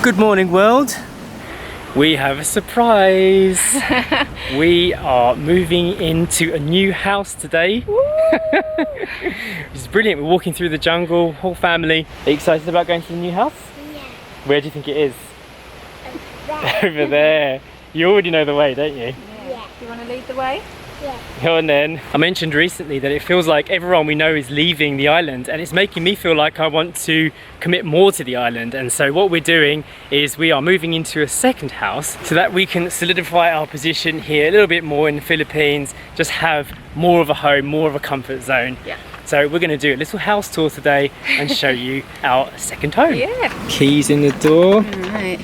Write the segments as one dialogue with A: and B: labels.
A: Good morning, world. We have a surprise. We are moving into a new house today. It's brilliant. We're walking through the jungle, whole family. Are you excited about going to the new house?
B: Yeah.
A: Where do you think it is?
B: There.
A: Over there. You already know the way, don't you?
B: Yeah.
C: Do you want to lead the way?
B: Yeah.
A: Go on then. I mentioned recently that it feels like everyone we know is leaving the island, and it's making me feel like I want to commit more to the island. And so what we're doing is we are moving into a second house so that we can solidify our position here a little bit more in the Philippines, just have more of a home, more of a comfort zone.
C: Yeah.
A: So we're going to do a little house tour today and show you our second home.
C: Yeah.
A: Keys in the door.
C: Right.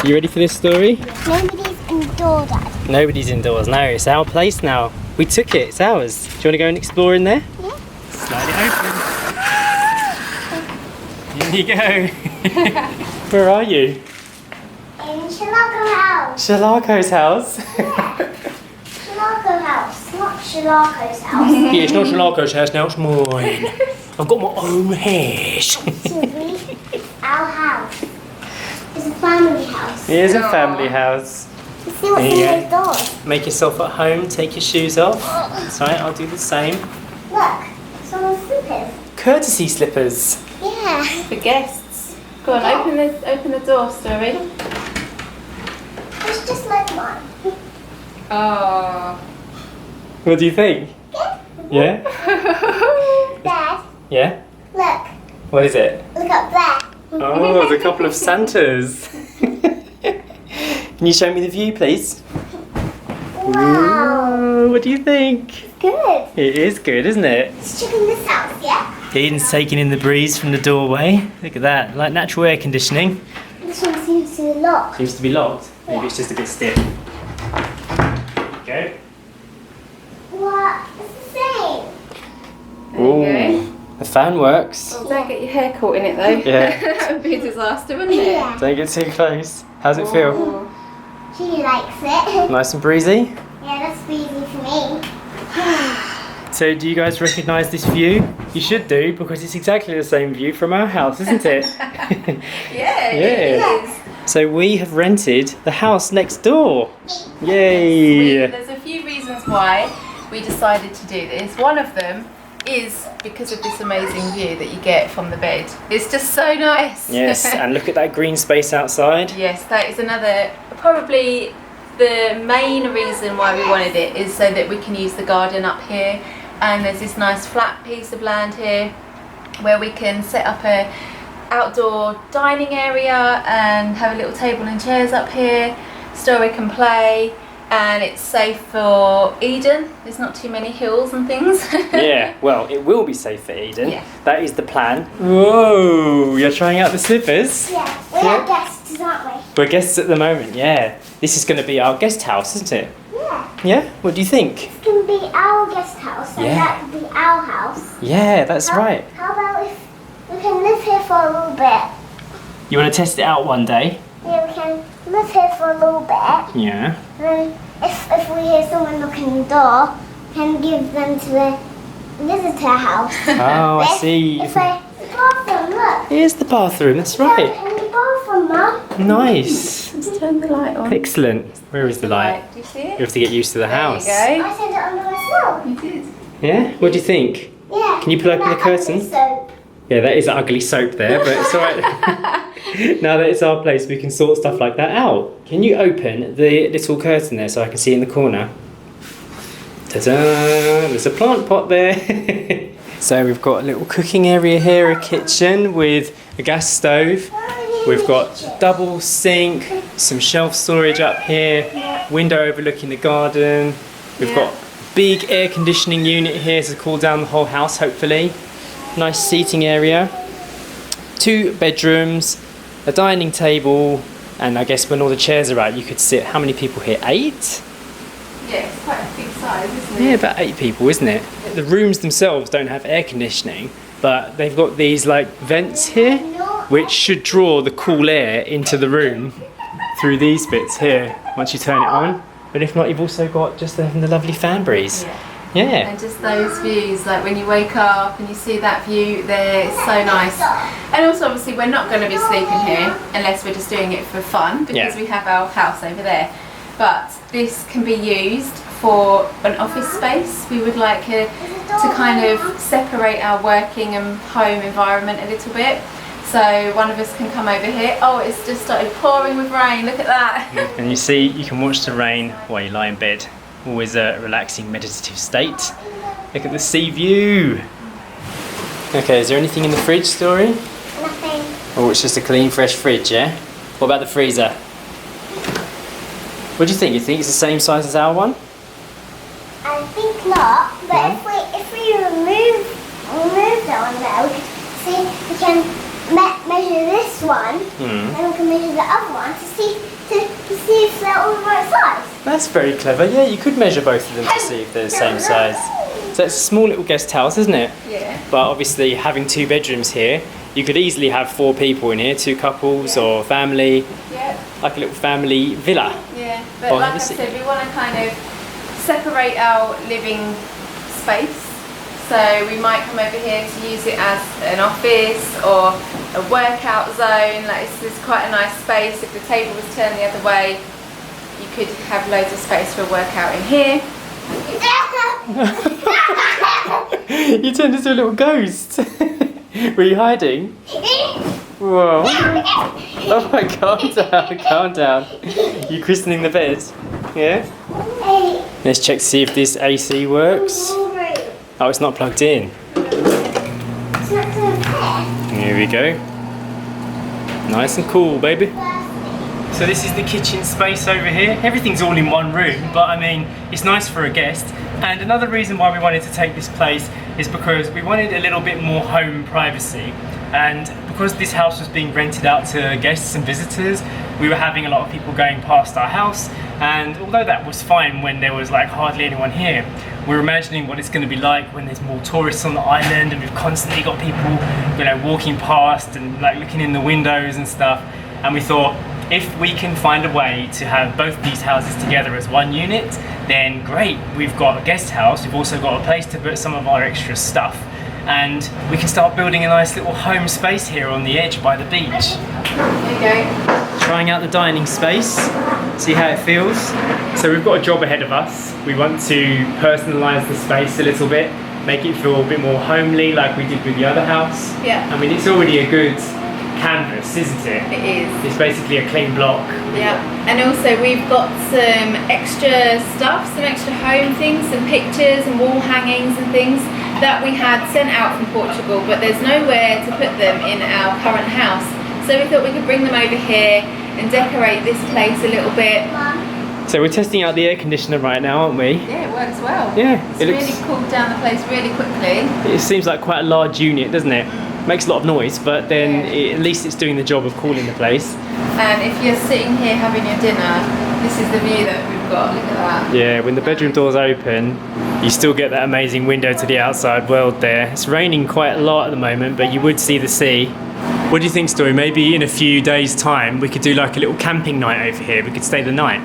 A: You ready for this story?
B: Nobody's indoors, Dad.
A: Nobody's indoors. No, it's our place now. We took it, it's ours. Do you want to go and explore in there?
B: Yeah.
A: Slide it open. Here you go. Where are you?
B: In Siargao house.
A: Siargao's house.
B: Yeah. Siargao house, not Siargao's house.
A: Yeah, it's not Siargao's house now, it's mine. I've got my own house.
B: Our house. It's a family house.
A: It is a family house.
B: Let's see what's
A: There
B: in
A: you
B: those doors.
A: Make yourself at home, take your shoes off. That's right, I'll do the same.
B: Look, someone's slippers.
A: Courtesy slippers.
B: Yeah.
C: For guests. Go on, open the door, Story.
B: It's just like mine.
C: Oh.
A: What do you think? Yeah?
B: Dad,
A: Yeah?
B: look.
A: What is it?
B: Look up there.
A: Oh, there's a couple of Santas. Can you show me the view, please?
B: Wow.
A: Ooh, what do you think?
B: Good.
A: It is good, isn't it?
B: Let's check in this house, yeah?
A: Eden's taking in the breeze from the doorway. Look at that, like natural air conditioning.
B: This one seems to be locked.
A: Seems to be locked. Maybe it's just a bit stiff. Go.
B: What? It's the same.
C: There you go.
A: The fan works.
C: Oh, don't get your hair caught in it though.
A: Yeah.
C: That would be a disaster, wouldn't it?
B: Yeah.
A: Don't get too close. How's it feel?
C: Oh.
B: She likes it.
A: Nice and breezy.
B: Yeah, that's easy for me.
A: So do you guys recognise this view? You should do, because it's exactly the same view from our house, isn't it?
C: Yeah,
A: Yeah.
C: it is.
A: So we have rented the house next door. Yay!
C: There's a few reasons why we decided to do this. One of them is because of this amazing view that you get from the bed. It's just so nice.
A: Yes, and look at that green space outside.
C: Yes, that is another, probably the main reason why we wanted it is so that we can use the garden up here, and there's this nice flat piece of land here where we can set up a outdoor dining area and have a little table and chairs up here. Story can play, and it's safe for Eden. There's not too many hills and things.
A: Yeah, well, it will be safe for Eden.
C: Yeah.
A: That is the plan. Whoa, you're trying out the slippers?
B: Yeah, we
A: Yeah.
B: are guests, aren't we?
A: We're guests at the moment, yeah. This is going to be our guest house, isn't it?
B: Yeah.
A: Yeah? What do you think?
B: It's going to be our guest house, and
A: Yeah.
B: that could be our house.
A: Yeah, that's right.
B: How about if we can live here for a little bit?
A: You want to test it out one day?
B: Yeah, we can live here for a little bit.
A: Yeah.
B: Then if we hear someone knocking the door, we can give them to the visitor house.
A: Oh, I see.
B: If the bathroom, look.
A: Here's the bathroom, that's
B: Look,
A: right.
B: in the bathroom, Mum.
A: Nice.
C: Just turn the light on.
A: Excellent. Where is the light?
C: Do you see
A: You
C: it?
A: have to get used to the house.
C: There you
B: I said it under myself.
C: go. You did.
A: Yeah? What do you think?
B: Yeah.
A: Can you pull open the
B: that
A: curtain?
B: soap.
A: Yeah, that is ugly soap there, but it's alright. Now that it's our place, we can sort stuff like that out. Can you open the little curtain there so I can see in the corner? Ta-da! There's a plant pot there. So we've got a little cooking area here, a kitchen with a gas stove. We've got double sink, some shelf storage up here, window overlooking the garden. We've got big air conditioning unit here to cool down the whole house, hopefully. Nice seating area. 2 bedrooms, a dining table, and I guess when all the chairs are out, you could sit, how many people here? 8?
C: Yeah, it's quite a big size, isn't it?
A: Yeah, about 8 people, isn't it? The rooms themselves don't have air conditioning, but they've got these like vents here, which should draw the cool air into the room through these bits here once you turn it on. But if not, you've also got just the lovely fan breeze.
C: Yeah.
A: Yeah.
C: And just those views, like when you wake up and you see that view there, it's so nice. And also obviously we're not going to be sleeping here unless we're just doing it for fun, because we have our house over there. But this can be used for an office space. We would like to kind of separate our working and home environment a little bit. So one of us can come over here. Oh, it's just started pouring with rain, look at that.
A: And you see, you can watch the rain while you lie in bed. Always a relaxing meditative state. Look at the sea view. Okay, is there anything in the fridge, Story?
B: Nothing.
A: Oh, it's just a clean, fresh fridge, yeah? What about the freezer? What do you think? You think it's the same size as our one?
B: I think not, but if we remove that one there, we can measure this one, and we can measure the other one to see if they're all the right size.
A: That's very clever. Yeah, you could measure both of them to see if they're the same size. So it's a small little guest house, isn't it?
C: Yeah.
A: But obviously, having 2 bedrooms here, you could easily have 4 people in here, 2 couples or family.
C: Yeah.
A: Like a little family villa.
C: Yeah, but like I said, we want to kind of separate our living space. So we might come over here to use it as an office or a workout zone. Like this is quite a nice space. If the table was turned the other way, you could have loads of space for a workout in here.
A: You turned into a little ghost. Were you hiding? Whoa. Oh my god, calm down. You christening the bed? Yeah? Let's check to see if this AC works. Oh, it's not plugged in. Here we go. Nice and cool, baby. So this is the kitchen space over here. Everything's all in one room, but I mean, it's nice for a guest. And another reason why we wanted to take this place is because we wanted a little bit more home privacy. And because this house was being rented out to guests and visitors, we were having a lot of people going past our house. And although that was fine when there was like hardly anyone here, we were imagining what it's going to be like when there's more tourists on the island and we've constantly got people, you know, walking past and like looking in the windows and stuff. And we thought, if we can find a way to have both these houses together as one unit, then great. We've got a guest house, we've also got a place to put some of our extra stuff. And we can start building a nice little home space here on the edge by the beach.
C: There you go.
A: Trying out the dining space, see how it feels. So we've got a job ahead of us. We want to personalise the space a little bit, make it feel a bit more homely like we did with the other house.
C: Yeah.
A: I mean, it's already a good canvas, isn't it?
C: It is.
A: It's basically a clean block.
C: Yeah, and also we've got some extra stuff, some extra home things, some pictures and wall hangings and things that we had sent out from Portugal, but there's nowhere to put them in our current house. So we thought we could bring them over here and decorate this place a little bit.
A: So we're testing out the air conditioner right now, aren't we?
C: Yeah, it works well.
A: Yeah,
C: It's really cooled down the place really quickly.
A: It seems like quite a large unit, doesn't it? Makes a lot of noise, but then at least it's doing the job of cooling the place.
C: And if you're sitting here having your dinner, this is the view that we've got. Look at that.
A: Yeah, when the bedroom doors open, you still get that amazing window to the outside world there. It's raining quite a lot at the moment, but you would see the sea. What do you think, Story? Maybe in a few days' time, we could do like a little camping night over here. We could stay the night.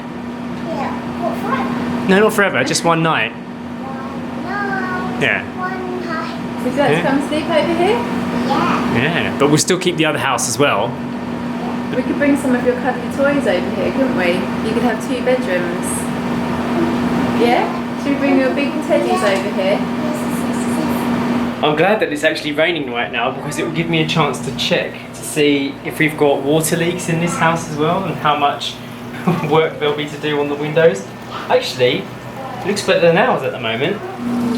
B: Yeah, what forever?
A: No, not forever, just one night.
B: No.
A: Yeah.
B: One night.
C: Would you like to come and sleep over here?
B: Yeah.
A: Yeah, but we'll still keep the other house as well.
C: We could bring some of your cuddly toys over here, couldn't we? You could have 2 bedrooms. Yeah? Should we bring your big teddies over here?
A: I'm glad that it's actually raining right now because it will give me a chance to check to see if we've got water leaks in this house as well and how much work there'll be to do on the windows. Actually, it looks better than ours at the moment.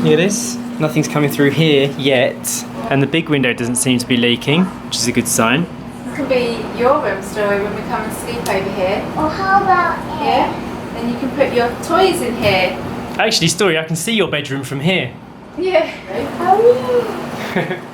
A: Hear this? Nothing's coming through here yet. And the big window doesn't seem to be leaking, which is a good sign.
C: This can be your room, Story, when we come and sleep over here.
B: Or how about
C: Yeah? And you can put your toys in here.
A: Actually, Story, I can see your bedroom from here.
C: Yeah.
B: Oh.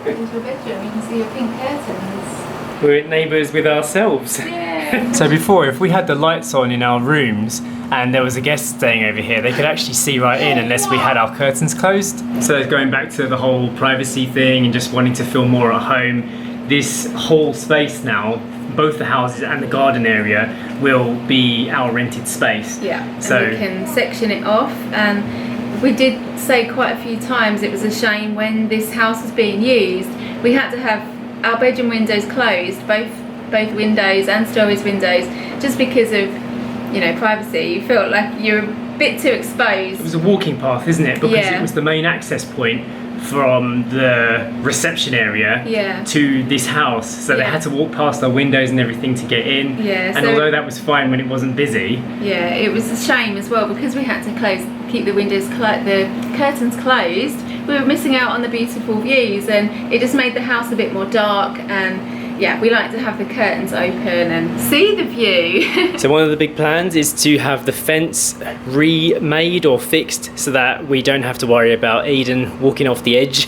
C: Into your bedroom, you can see your pink curtains.
A: We're neighbours with ourselves.
C: Yeah.
A: So before, if we had the lights on in our rooms and there was a guest staying over here, they could actually see right in unless we had our curtains closed. So going back to the whole privacy thing and just wanting to feel more at home, this whole space now, both the houses and the garden area, will be our rented space.
C: Yeah.
A: So
C: and we can section it off, and We did say quite a few times it was a shame when this house was being used. We had to have our bedroom windows closed, both windows and Story's windows, just because of, you know, privacy. You felt like you're a bit too exposed.
A: It was a walking path, isn't it? Because
C: Yeah.
A: it was the main access point from the reception area
C: Yeah.
A: to this house, so they
C: Yeah.
A: had to walk past our windows and everything to get in.
C: Yeah,
A: and
C: so-
A: although that was fine when it wasn't busy,
C: Yeah, it was a shame as well because we had to keep the the curtains closed. We were missing out on the beautiful views, and it just made the house a bit more dark. And yeah, we like to have the curtains open and see the view.
A: so one of the big plans is to have the fence remade or fixed so that we don't have to worry about Eden walking off the edge.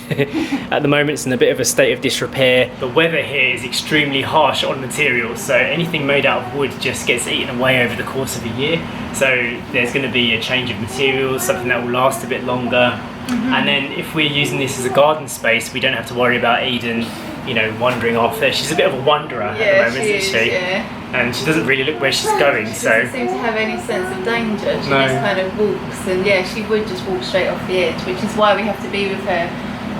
A: At the moment it's in a bit of a state of disrepair. The weather here is extremely harsh on materials, so anything made out of wood just gets eaten away over the course of a year. So there's going to be a change of materials, something that will last a bit longer. And then if we're using this as a garden space, we don't have to worry about Eden, you know, wandering off there. She's a bit of a wanderer at the moment, isn't she?
C: Yeah.
A: And she doesn't really look where she's going,
C: She
A: so
C: doesn't seem to have any sense of danger. She
A: No.
C: just kind of walks, and yeah, she would just walk straight off the edge, which is why we have to be with her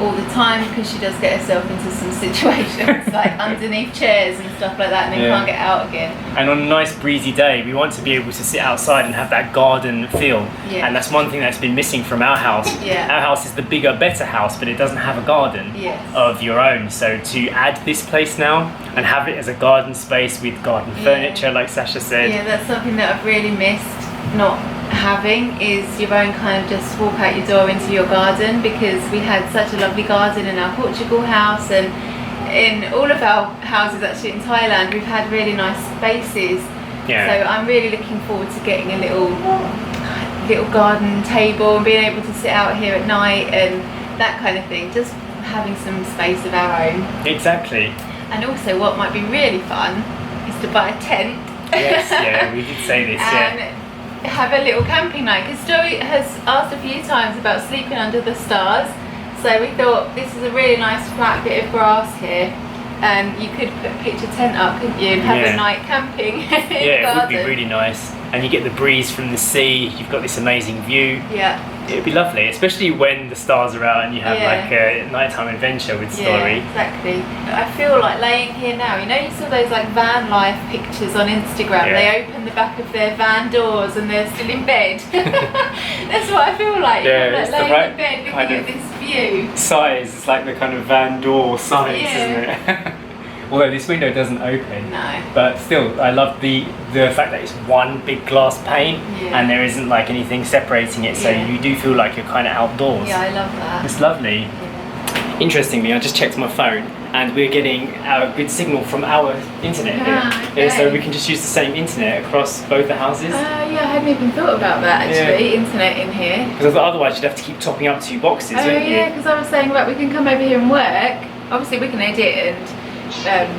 C: all the time, because she does get herself into some situations like underneath chairs and stuff like that, and then
A: Yeah.
C: can't get out again.
A: And on a nice breezy day, we want to be able to sit outside and have that garden feel.
C: Yeah.
A: And that's one thing that's been missing from our house.
C: Yeah.
A: Our house is the bigger, better house, but it doesn't have a garden
C: Yes.
A: of your own. So to add this place now and have it as a garden space with garden furniture, like Sacha said.
C: Yeah, that's something that I've really missed not having, is your own kind of just walk out your door into your garden, because we had such a lovely garden in our Portugal house, and in all of our houses actually in Thailand we've had really nice spaces.
A: Yeah.
C: So I'm really looking forward to getting a little garden table and being able to sit out here at night and that kind of thing, just having some space of our own.
A: Exactly.
C: And also what might be really fun is to buy a tent.
A: Yes, yeah, we did say this,
C: and
A: yeah.
C: have a little camping night, because Story has asked a few times about sleeping under the stars, so we thought this is a really nice flat bit of grass here, and you could pitch a tent up, couldn't you, and have
A: Yeah.
C: a night camping in the
A: Yeah, it would be
C: garden.
A: really nice. And you get the breeze from the sea, you've got this amazing view.
C: Yeah.
A: It would be lovely, especially when the stars are out and you have
C: Yeah.
A: like a nighttime adventure with
C: Yeah,
A: Story.
C: exactly. I feel like laying here now, you know, you saw those like van life pictures on Instagram.
A: Yeah.
C: They open the back of their van doors and they're still in bed. That's what I feel like.
A: Yeah,
C: You're, like,
A: it's the
C: laying
A: right
C: in bed looking
A: kind
C: at
A: of
C: this view.
A: Size, it's like the kind of van door size,
C: Yeah.
A: isn't it? Although this window doesn't open.
C: No.
A: But still, I love the fact that it's one big glass pane
C: Yeah.
A: and there isn't like anything separating it, so
C: Yeah.
A: you do feel like you're kind of outdoors.
C: Yeah, I love that.
A: It's lovely.
C: Yeah.
A: Interestingly, I just checked my phone and we're getting our good signal from our internet here.
C: Ah,
A: Yeah, so
C: okay.
A: we can just use the same internet across both the houses.
C: Yeah, I hadn't even thought about that actually, internet in here.
A: Because otherwise you'd have to keep topping up 2 boxes,
C: Oh
A: wouldn't
C: yeah,
A: you?
C: because I was saying, like, we can come over here and work. Obviously we can edit and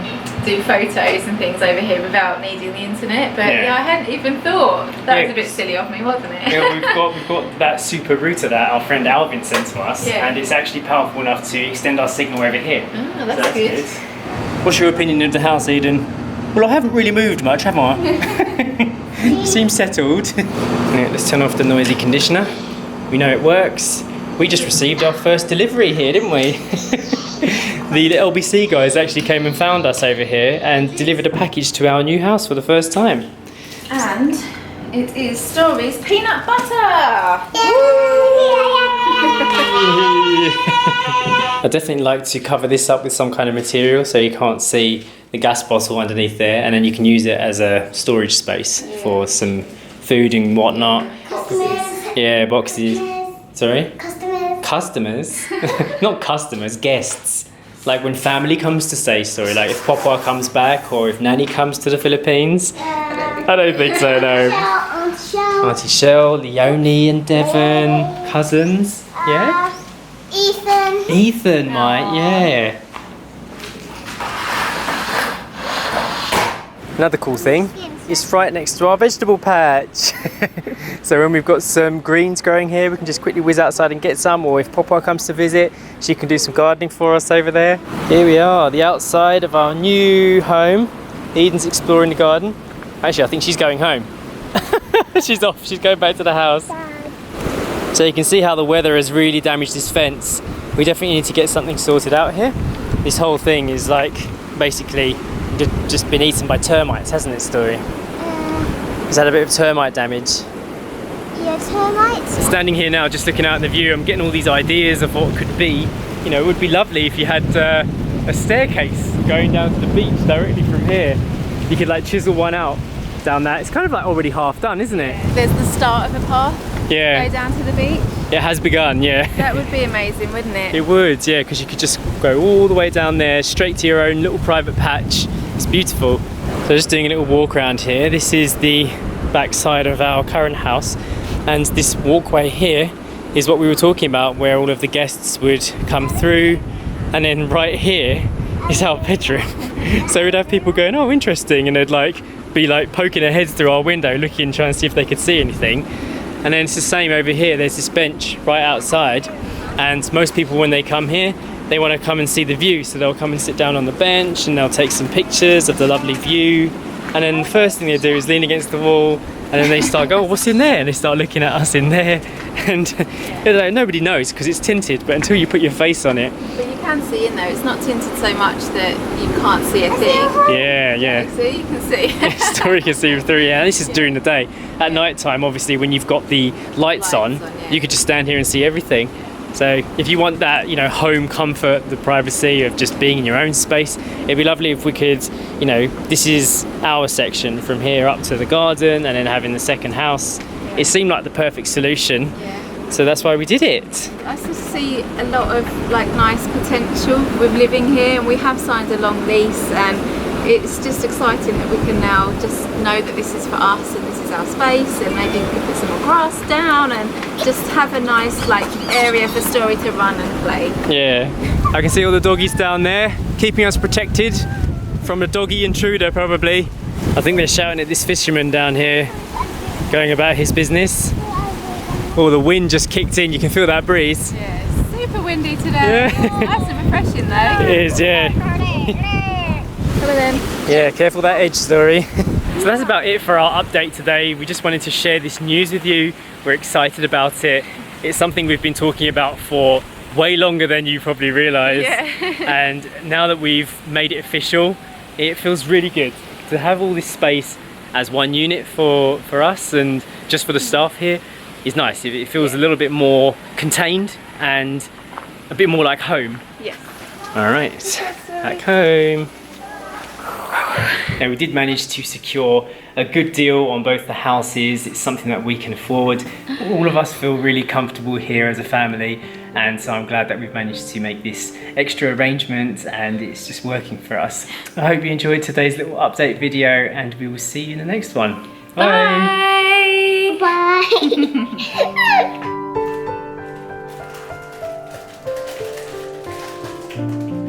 C: do photos and things over here without needing the internet, but
A: Yeah.
C: yeah, I hadn't even thought. That
A: Yeah.
C: was a bit silly of me, wasn't it?
A: Yeah, we've got that super router that our friend Alvin sent to us,
C: Yeah.
A: and it's actually powerful enough to extend our signal over here.
C: Oh, that's good.
A: What's your opinion of the house, Eden? Well, I haven't really moved much, have I? Seems settled. Yeah, let's turn off the noisy conditioner. We know it works. We just received our first delivery here, didn't we? The LBC guys actually came and found us over here and delivered a package to our new house for the first time.
C: And it is Story's peanut butter.
A: I definitely like to cover this up with some kind of material so you can't see the gas bottle underneath there, and then you can use it as a storage space for some food and whatnot.
B: Customers.
A: Yeah, boxes. Sorry?
B: Customers.
A: Customers? Not customers, guests. Like when family comes to stay, sorry, like if Papa comes back or if Nanny comes to the Philippines. I don't think so, no.
B: Auntie Shell.
A: Auntie Shell, Leonie and Devon, cousins. Yeah?
B: Ethan.
A: Ethan might, yeah. Another cool thing, it's right next to our vegetable patch. So when we've got some greens growing here, we can just quickly whiz outside and get some, or if Papa comes to visit, she can do some gardening for us over there. Here we are, the outside of our new home. Eden's exploring the garden. Actually, I think she's going home. She's off, she's going back to the house. So you can see how the weather has really damaged this fence. We definitely need to get something sorted out here. This whole thing is like basically just been eaten by termites, hasn't it, Story? It's had a bit of termite damage.
B: Yeah, termites.
A: Standing here now, just looking out in the view, I'm getting all these ideas of what could be. You know, it would be lovely if you had a staircase going down to the beach directly from here. You could like chisel one out down that. It's kind of like already half done, isn't it?
C: There's the start of a path.
A: Yeah.
C: Go down to the beach.
A: It has begun, yeah.
C: That would be amazing, wouldn't it?
A: It would, yeah, because you could just go all the way down there, straight to your own little private patch. It's beautiful. So just doing a little walk around here. This is the back side of our current house, and this walkway here is what we were talking about, where all of the guests would come through, and then right here is our bedroom. So we'd have people going, oh, interesting, and they'd like be like poking their heads through our window looking, trying to see if they could see anything. And then it's the same over here. There's this bench right outside, and most people when they come here, they want to come and see the view, so they'll come and sit down on the bench and they'll take some pictures of the lovely view. And then the first thing they do is lean against the wall, and then they start going, oh, what's in there? And they start looking at us in there, and like, nobody knows because it's tinted, but until you put your face on it.
C: But you can see in there. It's not tinted so much that you can't see a thing.
A: Yeah, yeah.
C: See, you can see.
A: Story can see through, yeah. This is during the day. At night time, obviously, when you've got the lights on,
C: yeah.
A: you could just stand here and see everything. So if you want that, you know, home comfort, the privacy of just being in your own space, it'd be lovely if we could, you know, this is our section from here up to the garden, and then having the second house. It seemed like the perfect solution.
C: Yeah.
A: So that's why we did it.
C: I still see a lot of like nice potential with living here, and we have signed a long lease, and it's just exciting that we can now just know that this is for us and this is our space, and maybe we can put some more grass down and just have a nice like area for Story to run and play.
A: Yeah, I can see all the doggies down there, keeping us protected from a doggy intruder probably. I think they're shouting at this fisherman down here, going about his business. Oh, the wind just kicked in, you can feel that breeze.
C: Yeah, it's super windy today.
A: Yeah.
C: It's nice and refreshing though.
A: It is, yeah.
C: Hello then.
A: Yeah, careful that edge, Story. So that's about it for our update today. We just wanted to share this news with you. We're excited about it. It's something we've been talking about for way longer than you probably realise.
C: Yeah.
A: And now that we've made it official, it feels really good to have all this space as one unit for us, and just for the staff here is nice. It feels a little bit more contained and a bit more like home.
C: Yes.
A: All right, back home. Now we did manage to secure a good deal on both the houses. It's something that we can afford. All of us feel really comfortable here as a family, and so I'm glad that we've managed to make this extra arrangement, and it's just working for us. I hope you enjoyed today's little update video, and we will see you in the next one. Bye!
B: Bye.